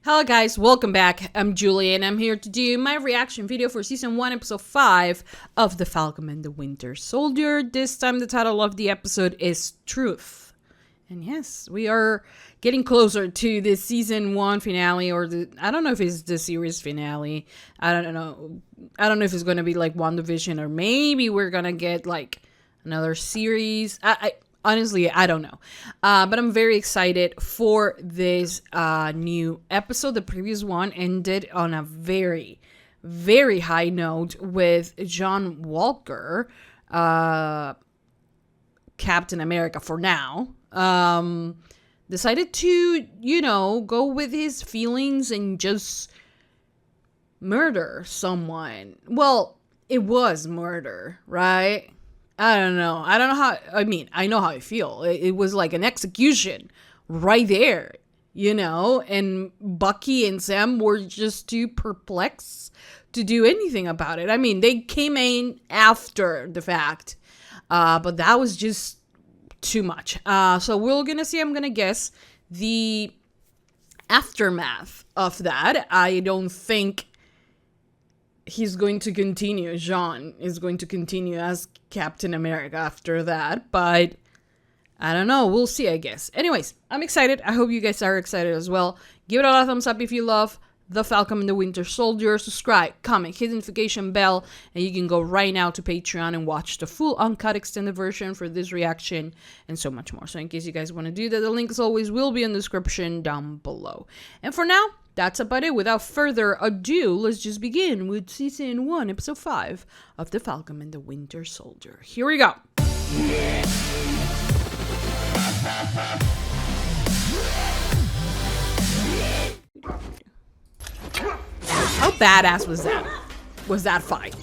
Hello guys, welcome back. I'm Julie and I'm here to do my reaction video for Season 1, Episode 5 of The Falcon and the Winter Soldier. This time the title of the episode is Truth. And yes, we are getting closer to the Season 1 finale, or I don't know if it's the series finale. I don't know if it's going to be like WandaVision, or maybe we're going to get like another series. Honestly, I don't know. But I'm very excited for this new episode. The previous one ended on a very, very high note with John Walker, Captain America for now, decided to, go with his feelings and just murder someone. Well, it was murder, right? I don't know how, I know how I feel. It was like an execution right there, and Bucky and Sam were just too perplexed to do anything about it. I mean, they came in after the fact, but that was just too much. So we're gonna see, I'm gonna guess, the aftermath of that. I don't think he's going to continue. Jean is going to continue as Captain America after that, but I don't know. We'll see, I guess. Anyways, I'm excited. I hope you guys are excited as well. Give it a thumbs up if you love The Falcon and the Winter Soldier. Subscribe, comment, hit the notification bell, and you can go right now to Patreon and watch the full uncut extended version for this reaction and so much more. So in case you guys want to do that, the link as always will be in the description down below. And for now, that's about it. Without further ado, let's just begin with Season 1, Episode 5 of The Falcon and the Winter Soldier. Here we go. How badass was that? Was that fight?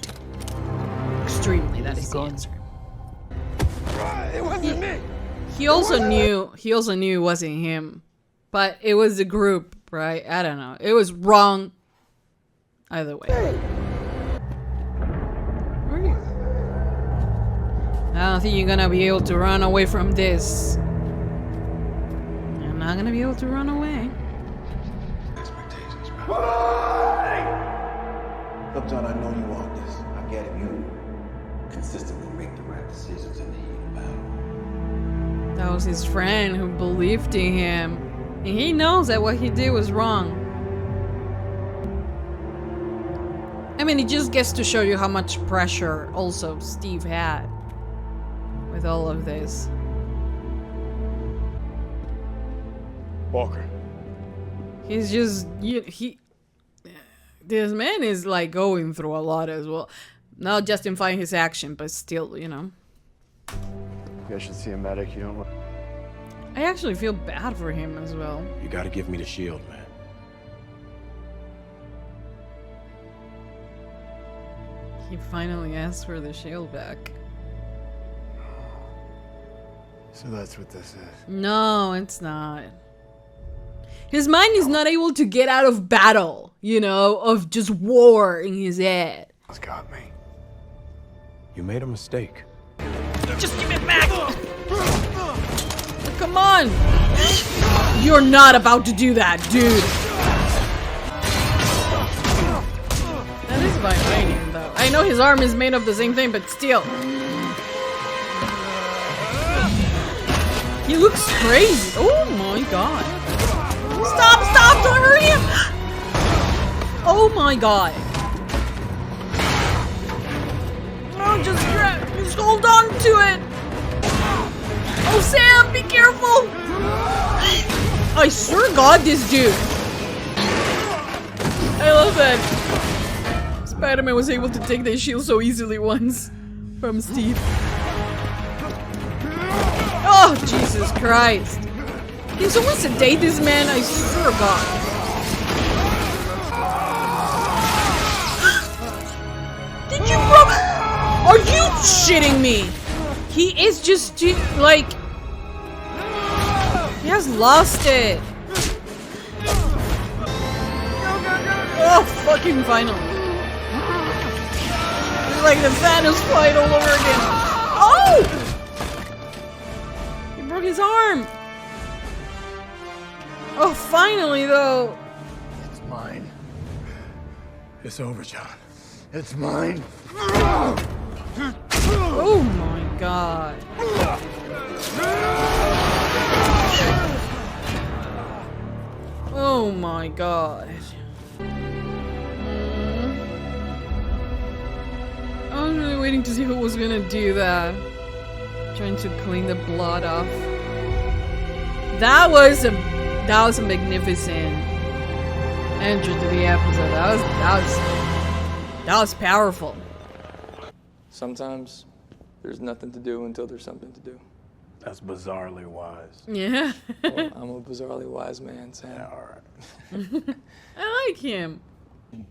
Extremely, that is the answer. It wasn't me. He also knew it wasn't him. But it was the group. Right? I don't know. It was wrong. Either way. I don't think you're gonna be able to run away from this. I'm not gonna be able to run away. Expectations, bro. Look, John, I know you want this. I get it. You consistently make the right decisions in the heat of battle. That was his friend who believed in him. And he knows that what he did was wrong. I mean, it just gets to show you how much pressure also Steve had with all of this. Walker. He's just, this man is like going through a lot as well. Not justifying his action, but still, You guys should see a medic. You don't want... I actually feel bad for him as well. You gotta give me the shield, man. He finally asked for the shield back. So that's what this is. No, it's not. His mind is not able to get out of battle, of just war in his head. It's got me. You made a mistake. Just give it back! Come on! You're not about to do that, dude. That is vibranium, though. I know his arm is made of the same thing, but still. He looks crazy. Oh my god. Stop! Don't hurt him! Oh my god. Oh, just hold on to it. Oh, Sam, be careful! I swear to God, this dude. I love that Spider-Man was able to take the shield so easily once from Steve. Oh, Jesus Christ. Can someone sedate this man? I swear to God. Did you Are you shitting me? He is just too, like... He has lost it. Oh, fucking finally. It's like the Thanos fight all over again. Oh! He broke his arm. Oh, finally, though. Mine. It's over, John. It's mine. Oh my god. Oh my god. I was really waiting to see who was gonna do that. Trying to clean the blood off. That was a magnificent entry to the episode. That was powerful. Sometimes there's nothing to do until there's something to do. That's bizarrely wise. Yeah. Well, I'm a bizarrely wise man, Sam. Yeah, all right. I like him.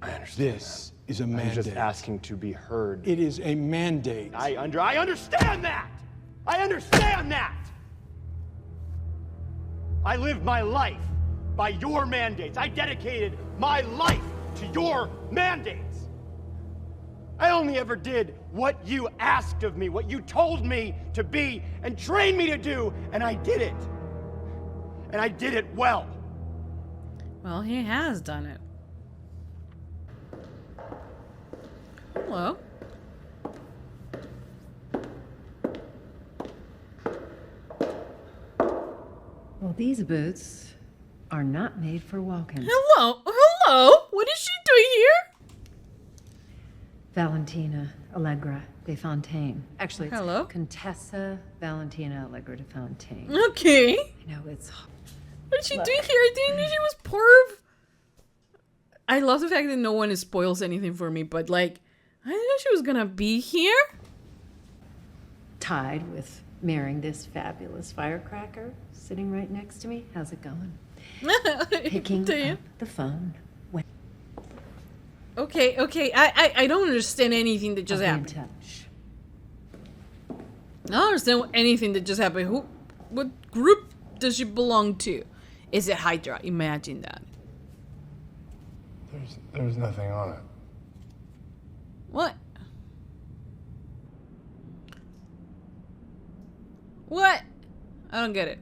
I understand. This is a I'm mandate. just asking to be heard. It is a mandate. I understand that! I understand that! I lived my life by your mandates. I dedicated my life to your mandates. I only ever did what you asked of me, what you told me to be and trained me to do, and I did it. And I did it well. Well, he has done it. Hello. Well, these boots are not made for walking. Hello. Hello. What is she doing here? Valentina Allegra de Fontaine. Actually, it's Hello? Contessa Valentina Allegra de Fontaine. Okay. I know it's. What is she doing here? I didn't know she was part of... I love the fact that no one spoils anything for me, but like, I didn't know she was gonna be here. Tied with marrying this fabulous firecracker sitting right next to me. How's it going? Picking Damn. up the phone. When Okay. I don't understand anything that just I'll be in happened. touch. I don't understand anything that just happened. What group does she belong to? Is it Hydra? Imagine that. There's nothing on it. What? What? I don't get it.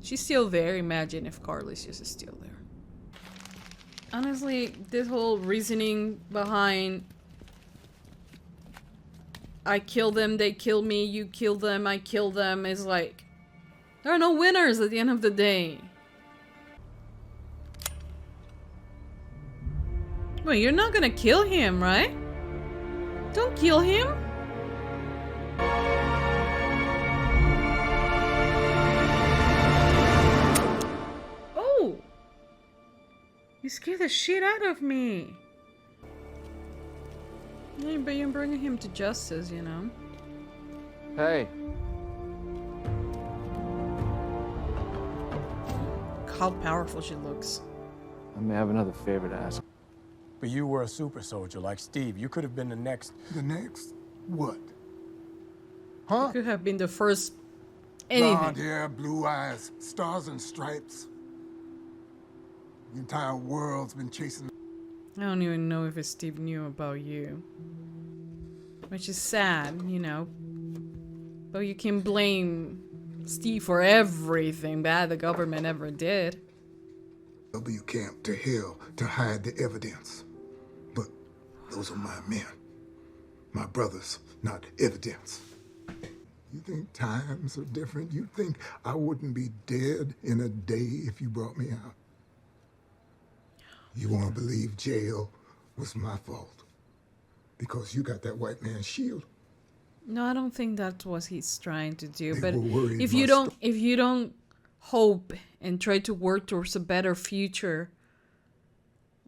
She's still there. Imagine if Carly's just still there. Honestly, this whole reasoning behind I kill them, they kill me, you kill them, I kill them is like, there are no winners at the end of the day. Wait, you're not gonna kill him, right? Don't kill him. Oh! You scared the shit out of me. Yeah, but you're bringing him to justice, you know? Hey, How powerful she looks. I may have another favor to ask. But you were a super soldier like Steve. You could have been the next. The next? What? Could have been the first Blonde anything. hair, blue eyes, stars and stripes. The entire world's been chasing. I don't even know if Steve knew about you. Which is sad, you know. But you can blame Steve for everything bad the government ever did. W camp to hell to hide the evidence. But those are my men. My brothers, not evidence. You think times are different? You think I wouldn't be dead in a day if you brought me out? You want to believe jail was my fault? Because you got that white man's shield? No, I don't think that's what he's trying to do. They But were worried if my you don't hope and try to work towards a better future,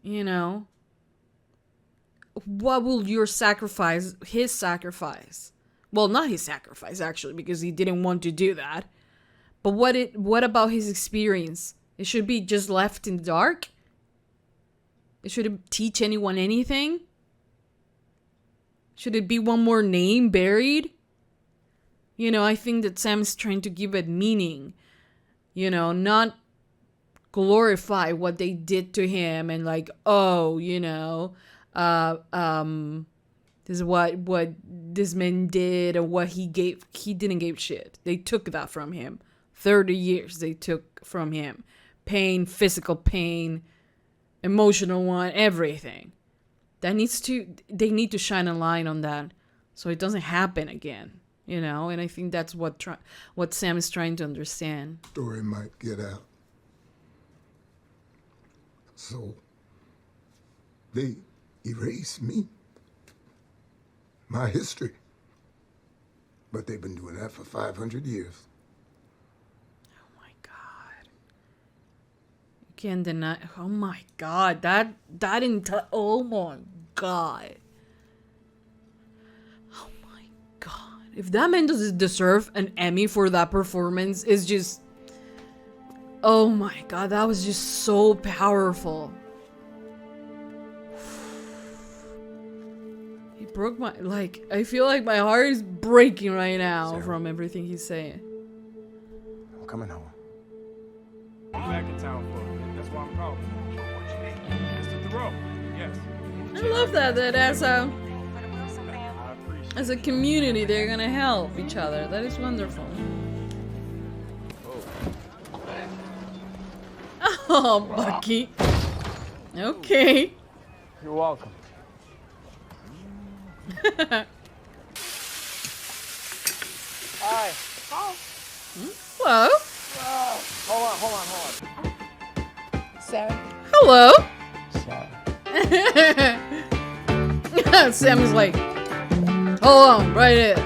you know, what will your sacrifice, his sacrifice? Well, not his sacrifice actually, because he didn't want to do that. But what about his experience? It should be just left in the dark? It shouldn't teach anyone anything? Should it be one more name buried? You know, I think that Sam's trying to give it meaning. You know, not glorify what they did to him and like, oh, you know, this is what this man did or what he gave. He didn't give shit. They took that from him. 30 years they took from him. Pain, physical pain, emotional one, everything. They need to shine a light on that so it doesn't happen again, you know? And I think that's what Sam is trying to understand. Story might get out. So they erase me, my history. But they've been doing that for 500 years. Oh my God. You can't deny. Oh my God. Oh my God. Oh my God. If that man doesn't deserve an Emmy for that performance, it's just. Oh my God. That was just so powerful. Broke my, like, I feel like my heart is breaking right now, Sarah, from everything he's saying. I'm coming home. I'm back in town for a minute. That's why I'm calling. Mr. Thoreau, yes. I love that as a community they're gonna help each other. That is wonderful. Oh, Bucky. Okay. You're welcome. Hi. Hello. Hold on. Sarah? Hello. Sorry. Sam is like, hold on, right here.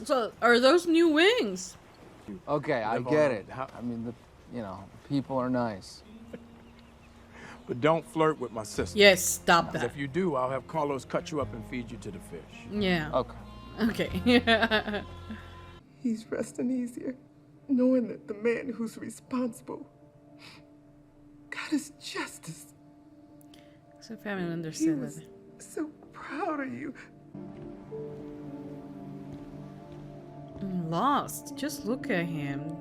So, are those new wings? Okay, I get it. I mean, the people are nice. But don't flirt with my sister. Yes, stop 'Cause that. if you do, I'll have Carlos cut you up and feed you to the fish. Yeah. Okay. Okay. He's resting easier, knowing that the man who's responsible got his justice. So family He understand was that. so proud of you. I'm lost. Just look at him.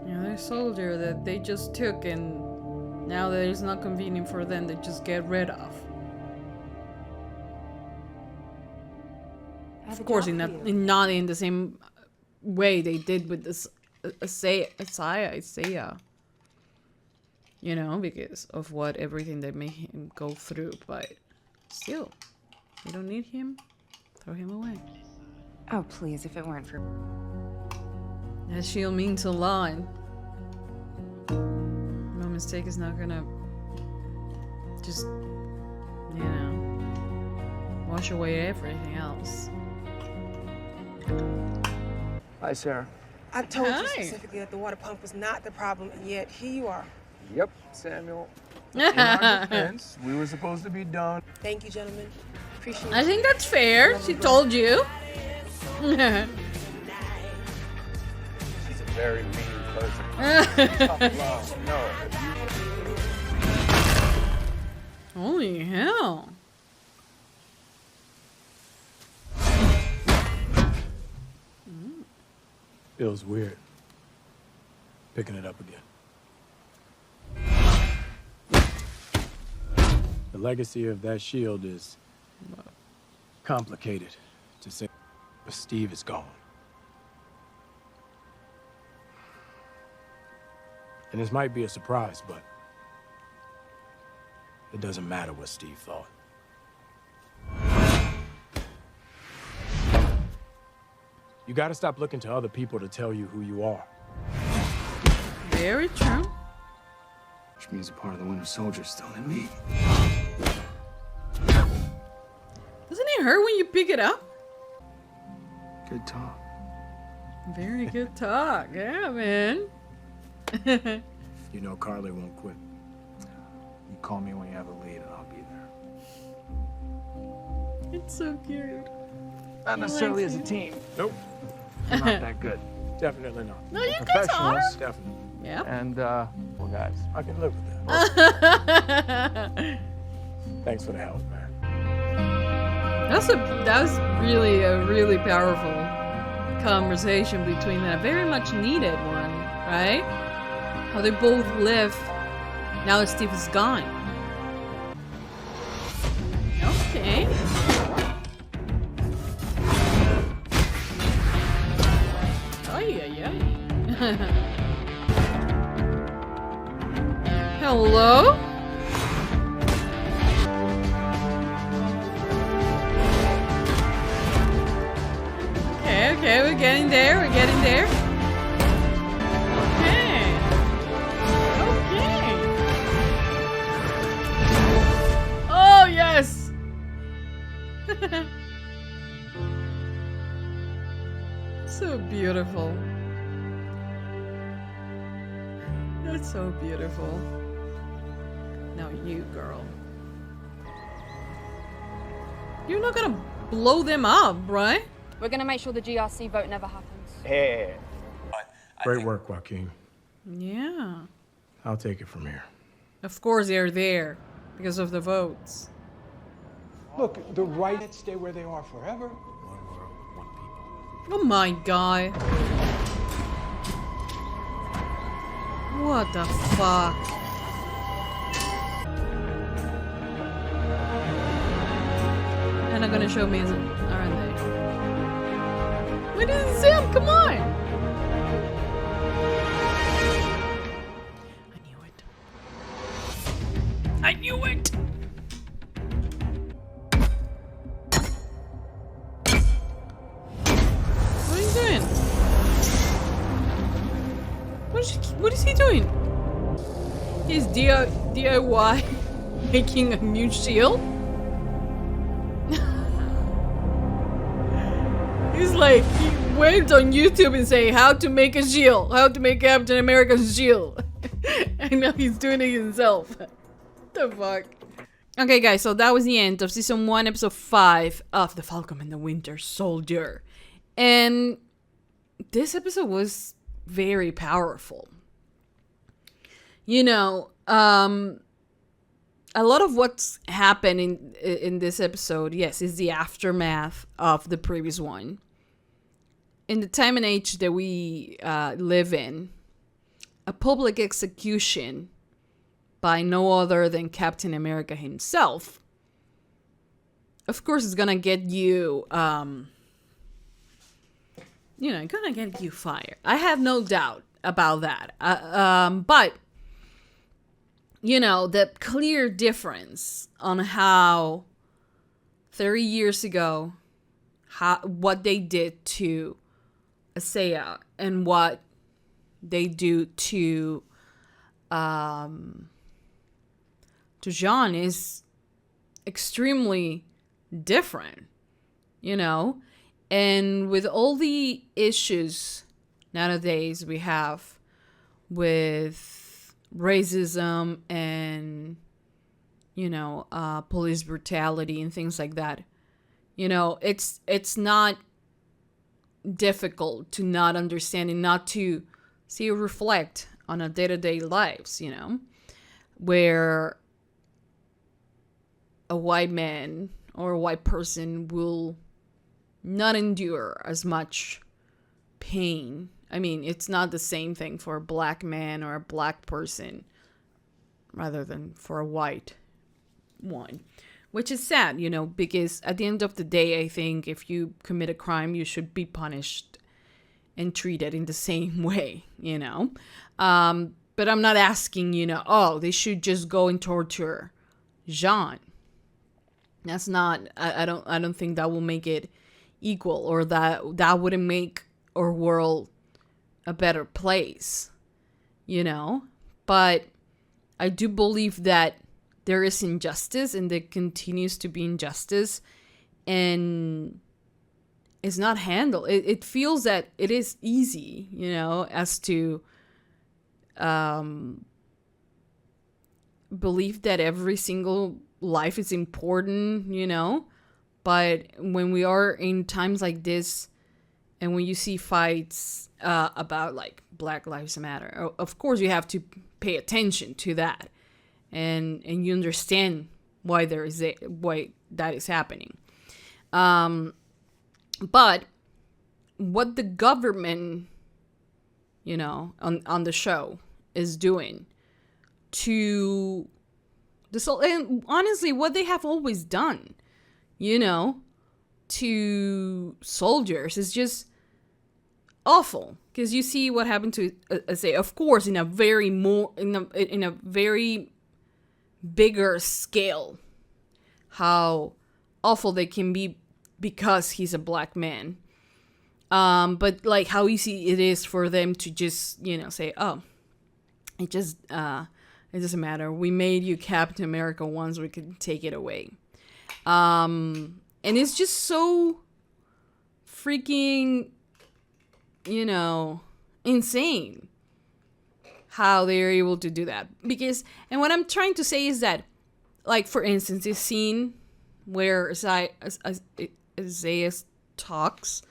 They're a soldier that they just took, and now that it's not convenient for them, they just get rid of. Of course, not in the same way they did with this Isaiah. You know, because of everything they made him go through, but still, you don't need him, throw him away. Oh, please, if it weren't for... That shield means a lot. No mistake is not gonna just, wash away everything else. Hi, Sarah. I told Hi. you specifically that the water pump was not the problem, and yet here you are. Yep, Samuel. In our defense, we were supposed to be done. Thank you, gentlemen. Appreciate I it. think that's fair. She told you. She's a very mean person. Tough love. No. Holy hell. Feels weird. Picking it up again. The legacy of that shield is complicated, to say. But Steve is gone. And this might be a surprise, but it doesn't matter what Steve thought. You gotta stop looking to other people to tell you who you are. Very true. Which means a part of the Winter Soldier's still in me. Doesn't it hurt when you pick it up? Good talk. Very good talk. Yeah, man. You know Carly won't quit. You call me when you have a lead and I'll be there. It's so cute. Not necessarily as a team. Nope. We're not that good. Definitely not. No, you guys are. Professionals. Definitely. Yeah. And, well, guys. I can live with that. Thanks for the help, man. That was really a really powerful conversation between them. A very much needed one, right? How they both live now that Steve is gone. Okay. Ay, ay, ay. Hello? Okay, we're getting there, Okay. Oh, yes! So beautiful. That's so beautiful. Now you, girl. You're not gonna blow them up, right? We're gonna make sure the GRC vote never happens. Hey. Great work, Joaquin. Yeah. I'll take it from here. Of course they're there because of the votes. Look, the right stay where they are forever. Oh my god. What the fuck? They're not gonna show me, aren't they? We didn't see him, come on! I knew it! What are you doing? What is he doing? He's DIY making a new shield? He's like, he went on YouTube and saying how to make a shield, how to make Captain America's shield. And now he's doing it himself. What the fuck? Okay guys, so that was the end of season 1, episode 5 of The Falcon and the Winter Soldier. And this episode was very powerful. You know, a lot of what's happened in this episode, yes, is the aftermath of the previous one. In the time and age that we live in, a public execution by no other than Captain America himself, of course, is gonna get you, gonna get you fired. I have no doubt about that. But, you know, the clear difference on how 30 years ago, what they did to Isaiah and what they do to John is extremely different, you know? And with all the issues nowadays we have with racism and, you know, police brutality and things like that, you know, it's not difficult to not understand and not to see or reflect on our day-to-day lives, you know, where a white man or a white person will not endure as much pain. I mean, it's not the same thing for a black man or a black person rather than for a white one, which is sad, you know, because at the end of the day, I think if you commit a crime, you should be punished and treated in the same way, you know. But I'm not asking, you know, oh, they should just go and torture Jean. That's not, I don't think that will make it equal, or that wouldn't make our world a better place, you know. But I do believe that there is injustice and there continues to be injustice and it's not handled. It feels that it is easy, you know, as to believe that every single life is important, you know. But when we are in times like this and when you see fights about like Black Lives Matter, of course you have to pay attention to that. And you understand why that is happening. But what the government, you know, on the show is doing to and honestly, what they have always done, you know, to soldiers is just awful. Because you see what happened to, say, of course, in a very bigger scale, how awful they can be because he's a black man. But like how easy it is for them to just, you know, say, oh, it doesn't matter. We made you Captain America once, we could take it away. And it's just so freaking, you know, insane how they're able to do that. Because, and what I'm trying to say is that, like, for instance, this scene where Isaiah talks,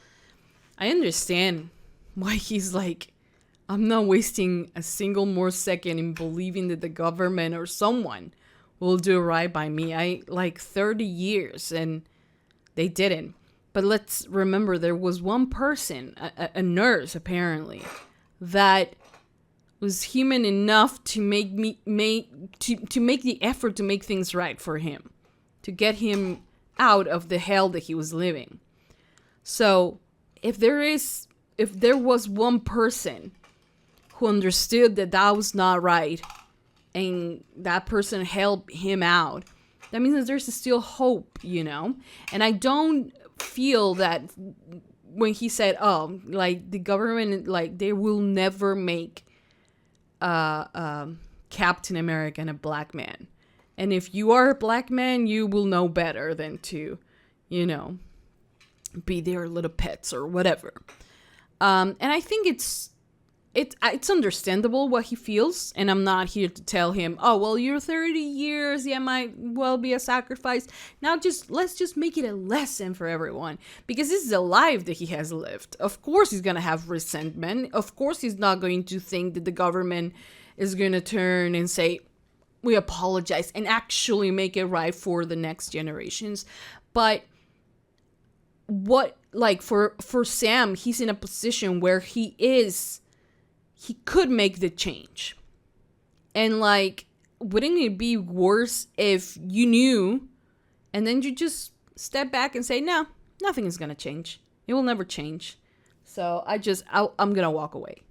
I understand why he's like, I'm not wasting a single more second in believing that the government or someone will do right by me. I like 30 years and they didn't. But let's remember, there was one person, a nurse apparently, that was human enough to make the effort to make things right for him, to get him out of the hell that he was living. So if there was one person who understood that was not right, and that person helped him out, that means that there's still hope, you know? And I don't feel that when he said, oh, like, the government, like, they will never make Captain America a black man. And if you are a black man, you will know better than to, you know, be their little pets or whatever. And I think it's understandable what he feels, and I'm not here to tell him, oh, well, you're 30 years, yeah, might well be a sacrifice. Now let's just make it a lesson for everyone, because this is a life that he has lived. Of course he's gonna have resentment. Of course he's not going to think that the government is gonna turn and say, we apologize, and actually make it right for the next generations. But what, like, for Sam, he's in a position where he could make the change. And, like, wouldn't it be worse if you knew and then you just step back and say, no, nothing is going to change. It will never change. So I'm going to walk away.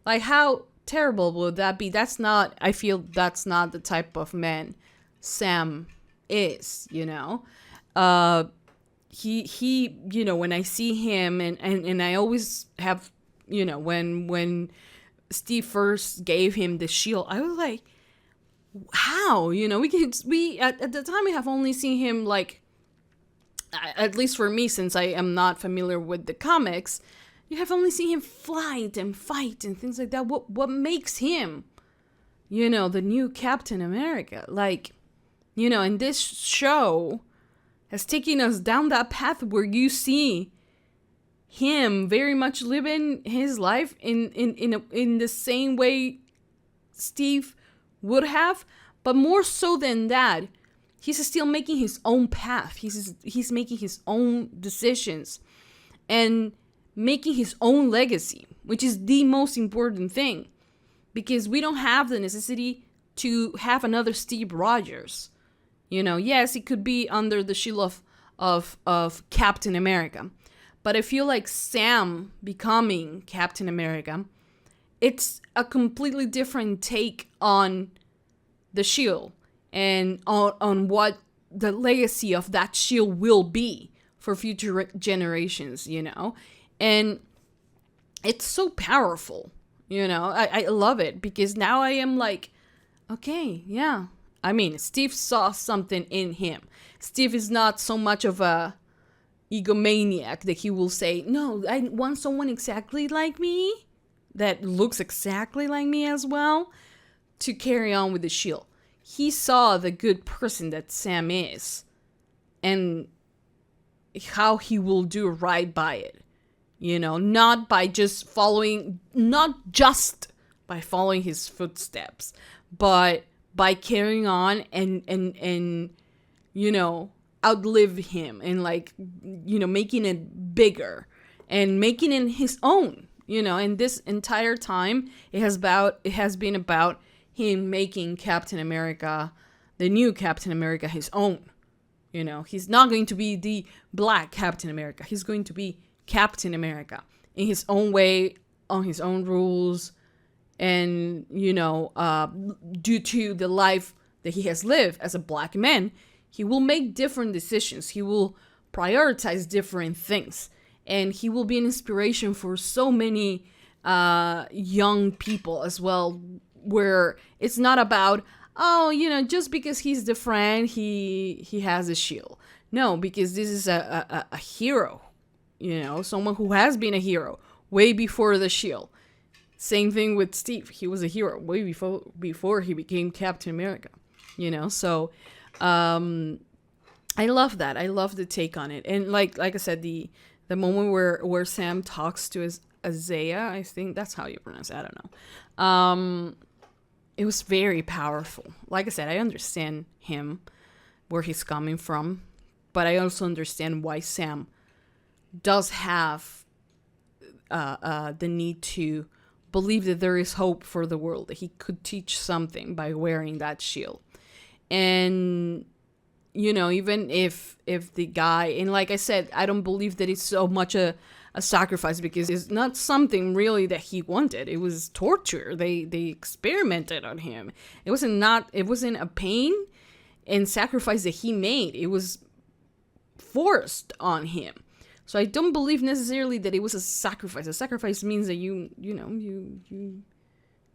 Like, how terrible would that be? I feel that's not the type of man Sam is, you know? He, you know, when I see him and I always have, you know, when Steve first gave him the shield, I was like, how? You know, we at the time we have only seen him, like, at least for me, since I am not familiar with the comics, you have only seen him fight and things like that. What makes him, you know, the new Captain America? Like, you know, and this show has taken us down that path where you see him very much living his life in the same way Steve would have, but more so than that, he's still making his own path. He's making his own decisions and making his own legacy, which is the most important thing, because we don't have the necessity to have another Steve Rogers. You know, yes, it could be under the shield of Captain America. But I feel like Sam becoming Captain America, it's a completely different take on the shield and on what the legacy of that shield will be for future generations, you know? And it's so powerful, you know? I love it, because now I am like, okay, yeah. I mean, Steve saw something in him. Steve is not so much of a egomaniac that he will say, no, I want someone exactly like me, that looks exactly like me as well, to carry on with the shield. He saw the good person that Sam is and how he will do right by it. You know, not just by following his footsteps, but by carrying on and you know, outlive him and like, you know, making it bigger and making it his own, you know. And this entire time it has been about him making Captain America, the new Captain America, his own. You know, he's not going to be the black Captain America. He's going to be Captain America in his own way, on his own rules, and, you know, due to the life that he has lived as a black man, he will make different decisions. He will prioritize different things, and he will be an inspiration for so many young people as well, where it's not about, oh, you know, just because he's the friend, he has a shield. No, because this is a hero, you know, someone who has been a hero way before the shield. Same thing with Steve. He was a hero way before he became Captain America, you know. So I love that. I love the take on it. And like I said, the moment where Sam talks to Isaiah, I think that's how you pronounce it. I don't know. It was very powerful. Like I said, I understand him, where he's coming from, but I also understand why Sam does have the need to believe that there is hope for the world, that he could teach something by wearing that shield. And, you know, even if the guy, and like I said, I don't believe that it's so much a sacrifice, because it's not something really that he wanted. It was torture. They experimented on him. It wasn't a pain and sacrifice that he made. It was forced on him. So I don't believe necessarily that it was a sacrifice. A sacrifice means that you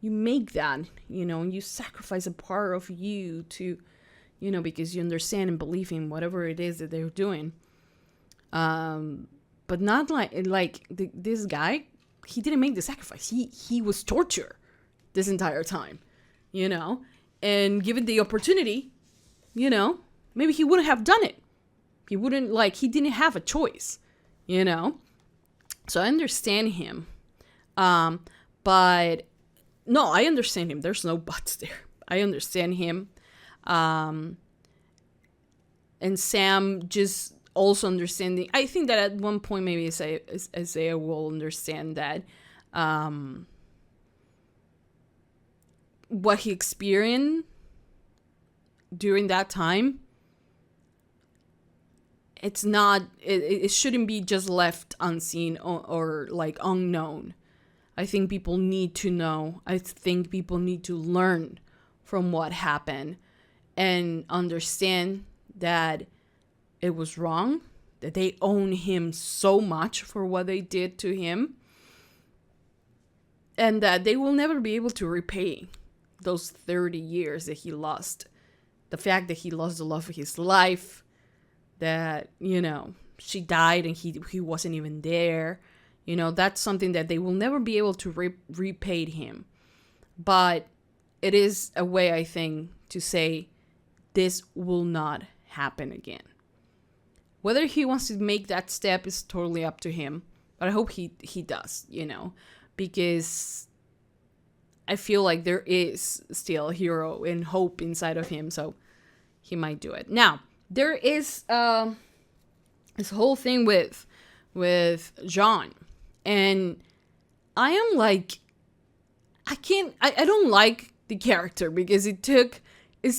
make that, you know, and you sacrifice a part of you to, you know, because you understand and believe in whatever it is that they're doing. But not like this guy, he didn't make the sacrifice. He was tortured this entire time, you know, and given the opportunity, you know, maybe he wouldn't have done it. He didn't have a choice. You know, so I understand him, but no, I understand him. There's no buts there. I understand him, and Sam just also understanding. I think that at one point maybe Isaiah will understand that what he experienced during that time. It's not, it shouldn't be just left unseen or like unknown. I think people need to know. I think people need to learn from what happened and understand that it was wrong, that they own him so much for what they did to him, and that they will never be able to repay those 30 years that he lost. The fact that he lost the love of his life, that, you know, she died and he wasn't even there. You know, that's something that they will never be able to repay him. But it is a way, I think, to say this will not happen again. Whether he wants to make that step is totally up to him. But I hope he does, you know, because I feel like there is still a hero and hope inside of him. So he might do it. Now, there is this whole thing with John, and I am like, I don't like the character because it's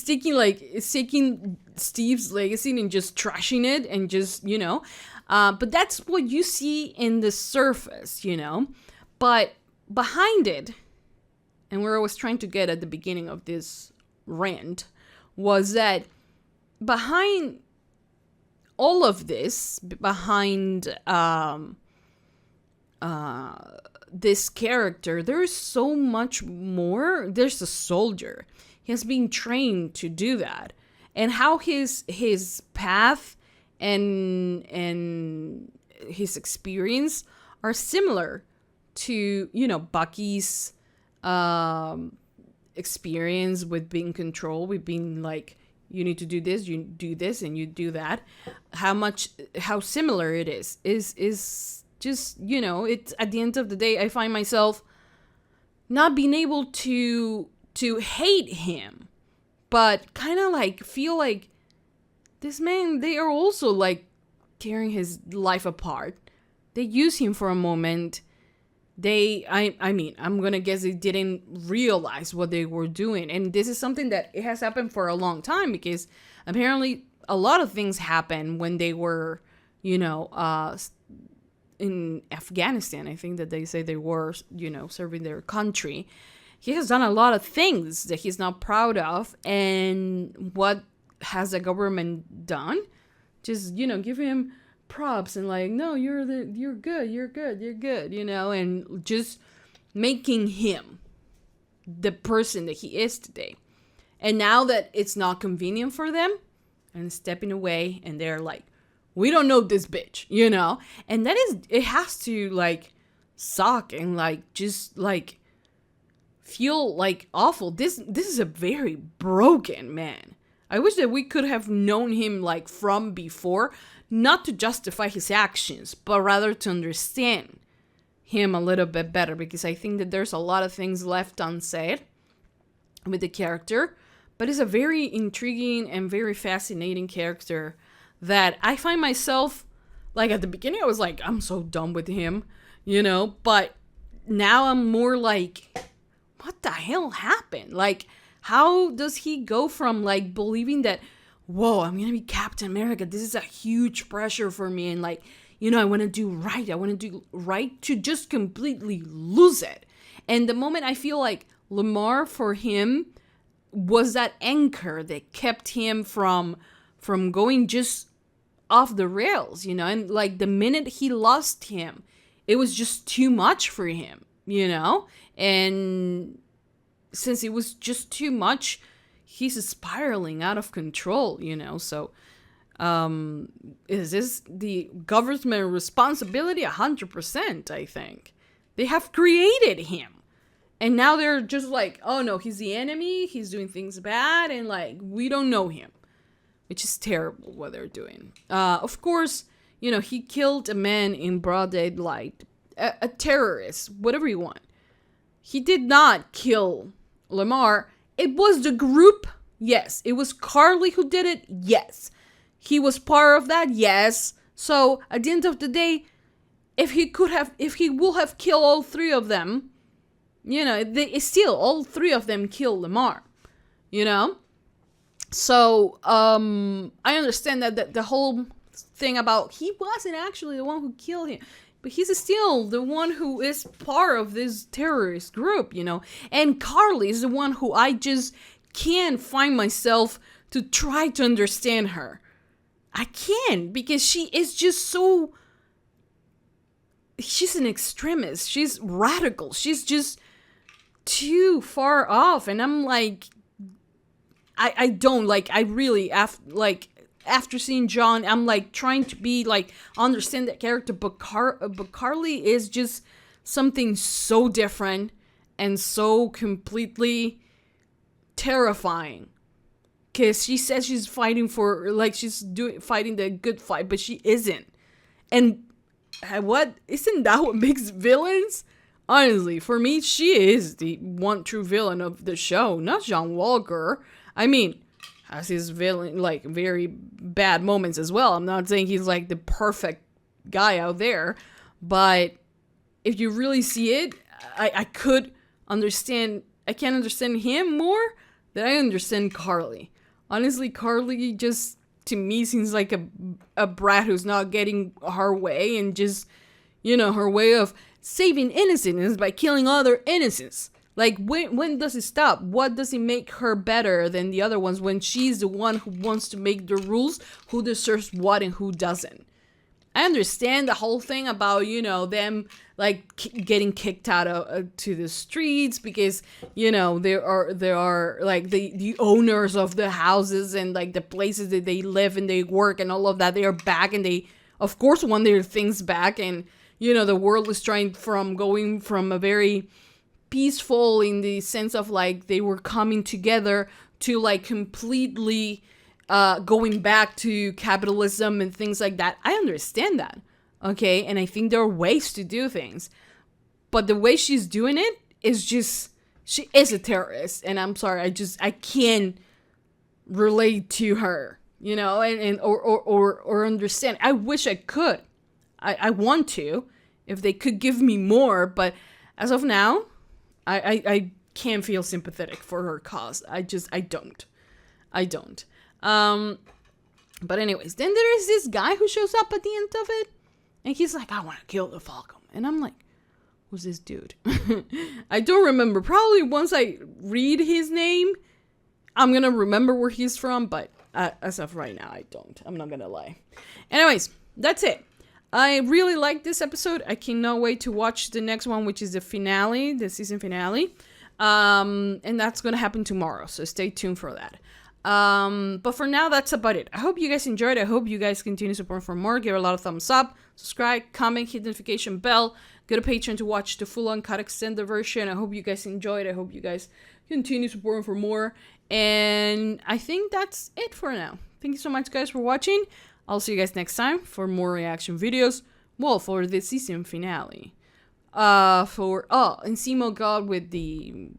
taking Steve's legacy and just trashing it and just, you know, but that's what you see in the surface, you know, but behind it, and where I was trying to get at the beginning of this rant, was that behind all of this, behind this character, there's so much more. There's a soldier. He has been trained to do that. And how his path and his experience are similar to, you know, Bucky's experience with being controlled, with being like, you need to do this, you do this, and you do that. How similar it is just, you know, it's at the end of the day, I find myself not being able to hate him, but kind of like feel like this man, they are also like tearing his life apart. They use him for a moment. I mean, I'm gonna guess they didn't realize what they were doing. And this is something that it has happened for a long time, because apparently a lot of things happened when they were, in Afghanistan. I think that they say they were, serving their country. He has done a lot of things that he's not proud of. And what has the government done? Just, give him props and like, no, you're good, and just making him the person that he is today. And now that it's not convenient for them, and stepping away, and they're like, we don't know this bitch, and it has to like suck and like just like feel like awful. This is a very broken man. I wish that we could have known him like from before, not to justify his actions, but rather to understand him a little bit better, because I think that there's a lot of things left unsaid with the character, but it's a very intriguing and very fascinating character that I find myself, like at the beginning I was like, I'm so done with him, but now I'm more like, what the hell happened? Like, how does he go from like believing that, whoa, I'm gonna be Captain America, this is a huge pressure for me, and like, I want to do right, to just completely lose it. And the moment I feel like Lamar for him was that anchor that kept him from going just off the rails, and like the minute he lost him, it was just too much for him, and since it was just too much, he's spiraling out of control, so is this the government responsibility? 100%, I think. They have created him, and now they're just like, oh no, he's the enemy, he's doing things bad, and like, we don't know him, which is terrible what they're doing. Of course, he killed a man in broad daylight, a terrorist, whatever you want. He did not kill Lamar. It was the group. Yes. It was Carly who did it. Yes. He was part of that. Yes. So at the end of the day, if he will have killed all three of them, still all three of them killed Lamar, So I understand that the whole thing about he wasn't actually the one who killed him, but he's still the one who is part of this terrorist group, And Carly is the one who I just can't find myself to try to understand her. I can't, because she is just so... She's an extremist. She's radical. She's just too far off. And I'm like... I don't, like, I really... After seeing John, I'm like trying to be like understand that character, but Carly is just something so different and so completely terrifying. Cause she says she's fighting for, like, fighting the good fight, but she isn't. And isn't that what makes villains? Honestly, for me, she is the one true villain of the show, not John Walker. I mean, has his villain, like, very bad moments as well. I'm not saying he's like the perfect guy out there, but if you really see it, I could understand. I can understand him more than I understand Carly. Honestly, Carly just, to me, seems like a brat who's not getting her way, and just, her way of saving innocents by killing other innocents. Like, when does it stop? What does it make her better than the other ones when she's the one who wants to make the rules, who deserves what and who doesn't? I understand the whole thing about, them, like, getting kicked out to the streets because, there are like, the owners of the houses and, like, the places that they live and they work and all of that. They are back, and they, of course, want their things back. And, the world is going from a very peaceful, in the sense of, like, they were coming together, to, like, completely going back to capitalism and things like that. I understand that, okay? And I think there are ways to do things. But the way she's doing it is just, she is a terrorist. And I'm sorry, I can't relate to her. you know, or understand. I wish I could. I want to, if they could give me more, but as of now, I can't feel sympathetic for her cause. I don't. But anyways, then there is this guy who shows up at the end of it, and he's like, I want to kill the Falcon. And I'm like, who's this dude? I don't remember. Probably once I read his name, I'm going to remember where he's from, but as of right now, I don't. I'm not going to lie. Anyways, that's it. I really like this episode. I cannot wait to watch the next one, which is the finale, the season finale. And that's going to happen tomorrow, so stay tuned for that. But for now, that's about it. I hope you guys enjoyed. I hope you guys continue supporting for more. Give it a lot of thumbs up, subscribe, comment, hit the notification bell. Go to Patreon to watch the full uncut extended version. I hope you guys enjoyed. I hope you guys continue supporting for more. And I think that's it for now. Thank you so much, guys, for watching. I'll see you guys next time for more reaction videos. Well, for the season finale. And Simo God with the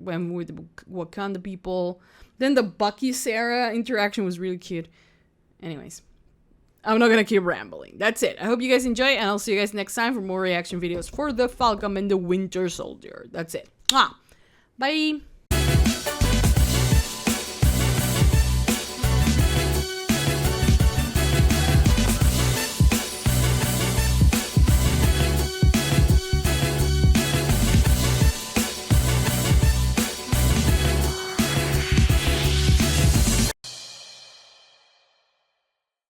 Wakanda people. Then the Bucky Sarah interaction was really cute. Anyways, I'm not gonna keep rambling. That's it. I hope you guys enjoy, and I'll see you guys next time for more reaction videos for the Falcon and the Winter Soldier. That's it. Bye.